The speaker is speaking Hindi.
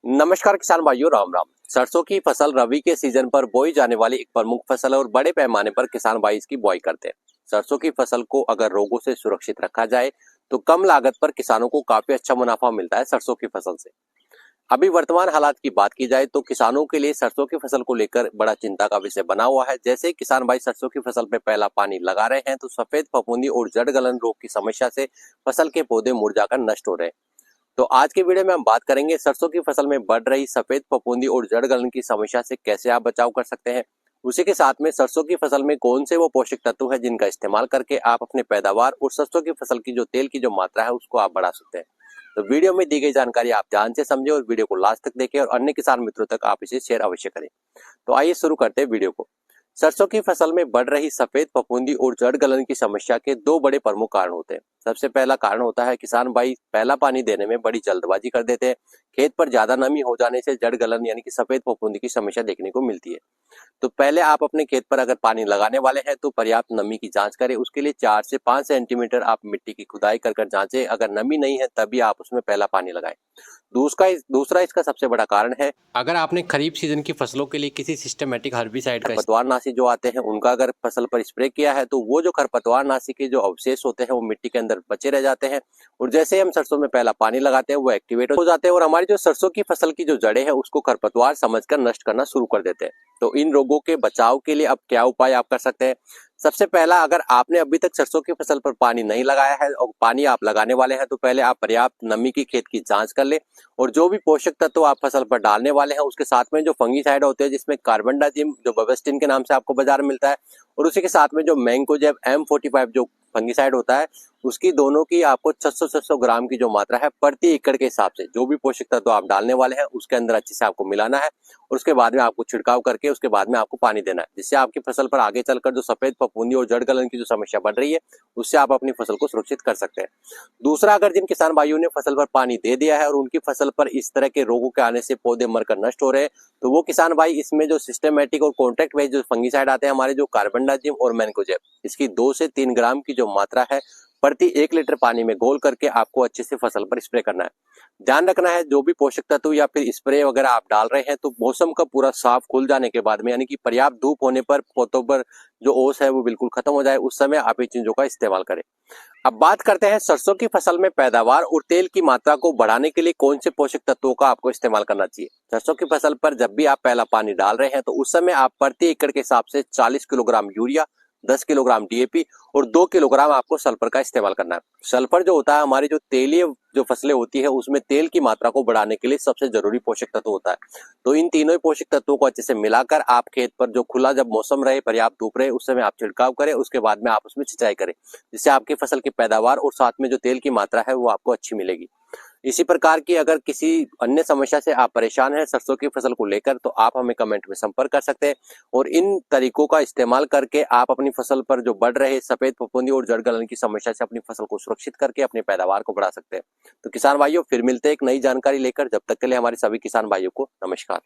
नमस्कार किसान भाइयों, राम राम। सरसों की फसल रबी के सीजन पर बोई जाने वाली एक प्रमुख फसल है और बड़े पैमाने पर किसान भाई इसकी बुआई करते हैं। सरसों की फसल को अगर रोगों से सुरक्षित रखा जाए तो कम लागत पर किसानों को काफी अच्छा मुनाफा मिलता है सरसों की फसल से। अभी वर्तमान हालात की बात की जाए तो किसानों के लिए सरसों की फसल को लेकर बड़ा चिंता का विषय बना हुआ है। जैसे किसान भाई सरसों की फसल पे पहला पानी लगा रहे हैं तो सफेद फफूंदी और जड़ गलन रोग की समस्या से फसल के पौधे मुरझाकर नष्ट हो रहे हैं। तो आज के वीडियो में हम बात करेंगे सरसों की फसल में बढ़ रही सफेद फफूंदी और जड़ गलन की समस्या से कैसे आप बचाव कर सकते हैं। उसी के साथ में सरसों की फसल में कौन से वो पोषक तत्व है जिनका इस्तेमाल करके आप अपने पैदावार और सरसों की फसल की जो तेल की जो मात्रा है उसको आप बढ़ा सकते हैं। तो वीडियो में दी गई जानकारी आप ध्यान से समझे और वीडियो को लास्ट तक देखें और अन्य किसान मित्रों तक आप इसे शेयर अवश्य करें। तो आइए शुरू करते हैं वीडियो को। सरसों की फसल में बढ़ रही सफेद फफूंदी और जड़ गलन की समस्या के दो बड़े प्रमुख कारण होते हैं। सबसे पहला कारण होता है किसान भाई पहला पानी देने में बड़ी जल्दबाजी कर देते हैं। खेत पर ज्यादा नमी हो जाने से जड़ गलन यानी कि सफेद फफूंदी की समस्या देखने को मिलती है। तो पहले आप अपने खेत पर अगर पानी लगाने वाले हैं तो पर्याप्त नमी की जांच करें। उसके लिए 4 से 5 सेंटीमीटर आप मिट्टी की खुदाई कर जांचें। अगर नमी नहीं है तभी आप उसमें पहला पानी लगाएं। दूसरा इसका सबसे बड़ा कारण है, अगर आपने खरीफ सीजन की फसलों के लिए किसी सिस्टमेटिक हर्बिसाइड का खरपतवारनाशी जो आते हैं उनका अगर फसल पर स्प्रे किया है तो वो जो खरपतवारनाशी के जो अवशेष होते हैं वो मिट्टी के अंदर बचे रह जाते हैं और जैसे हम सरसों में पहला पानी लगाते हैं वो एक्टिवेट हो जाते हैं और हमारी जो सरसों की फसल की जो जड़ें हैं उसको खरपतवार समझकर नष्ट करना शुरू कर देते हैं। तो इन रोगों के बचाव के लिए अब क्या उपाय आप कर सकते हैं। सबसे पहला, अगर आपने अभी तक सरसों की फसल पर पानी नहीं लगाया है और पानी आप लगाने वाले हैं तो पहले आप पर्याप्त नमी की खेत की जांच कर ले और जो भी पोषक तत्व आप फसल पर डालने वाले हैं उसके साथ में जो फंगीसाइड होते हैं जिसमें कार्बनडाजिम जो बेबस्टिन के नाम से आपको बाजार में मिलता है और उसी के साथ में जो मैंकोजेब M45 जो फंगीसाइड होता है उसकी दोनों की आपको 600 ग्राम की जो मात्रा है प्रति एकड़ के हिसाब से जो भी पोषक तत्व आप डालने वाले हैं उसके अंदर अच्छे से आपको मिलाना है और उसके बाद में आपको छिड़काव करके उसके बाद में आपको पानी देना है, जिससे आपकी फसल पर आगे चलकर जो सफेद फफूंदी और जड़ गलन की जो समस्या बढ़ रही है उससे आप अपनी फसल को सुरक्षित कर सकते हैं। दूसरा, अगर जिन किसान भाइयों ने फसल पर पानी दे दिया है और उनकी फसल पर इस तरह के रोगों के आने से पौधे मरकर नष्ट हो रहे हैं तो वो किसान भाई इसमें जो सिस्टमेटिक और कॉन्ट्रैक्ट वाइज जो फंगीसाइड आते हैं हमारे जो कार्बनडाजिम और मैंकोजेब इसकी 2 से 3 ग्राम की जो मात्रा है प्रति 1 लीटर पानी में घोल करके आपको अच्छे से फसल पर स्प्रे करना है। ध्यान रखना है जो भी पोषक तत्व या फिर स्प्रे वगैरह आप डाल रहे हैं तो मौसम का पूरा साफ खुल जाने के बाद में यानी कि पर्याप्त धूप होने पर पौधों पर जो ओस है वो बिल्कुल खत्म हो जाए उस समय आप इन चीजों का इस्तेमाल करें। अब बात करते हैं सरसों की फसल में पैदावार और तेल की मात्रा को बढ़ाने के लिए कौन से पोषक तत्वों का आपको इस्तेमाल करना चाहिए। सरसों की फसल पर जब भी आप पहला पानी डाल रहे हैं तो उस समय आप प्रति एकड़ के हिसाब से 40 किलोग्राम यूरिया, 10 किलोग्राम DAP और 2 किलोग्राम आपको सल्फर का इस्तेमाल करना है। सल्फर जो होता है हमारी जो तेलीय जो फसलें होती है उसमें तेल की मात्रा को बढ़ाने के लिए सबसे जरूरी पोषक तत्व होता है। तो इन तीनों ही पोषक तत्वों को अच्छे से मिलाकर आप खेत पर जो खुला जब मौसम रहे, पर्याप्त धूप रहे उस समय आप छिड़काव करें, उसके बाद में आप उसमें सिंचाई करें जिससे आपकी फसल की पैदावार और साथ में जो तेल की मात्रा है वो आपको अच्छी मिलेगी। इसी प्रकार की अगर किसी अन्य समस्या से आप परेशान हैं सरसों की फसल को लेकर तो आप हमें कमेंट में संपर्क कर सकते हैं और इन तरीकों का इस्तेमाल करके आप अपनी फसल पर जो बढ़ रहे सफेद फफूंदी और जड़ गलन की समस्या से अपनी फसल को सुरक्षित करके अपनी पैदावार को बढ़ा सकते हैं। तो किसान भाइयों, फिर मिलते हैं एक नई जानकारी लेकर। जब तक के लिए हमारे सभी किसान भाइयों को नमस्कार।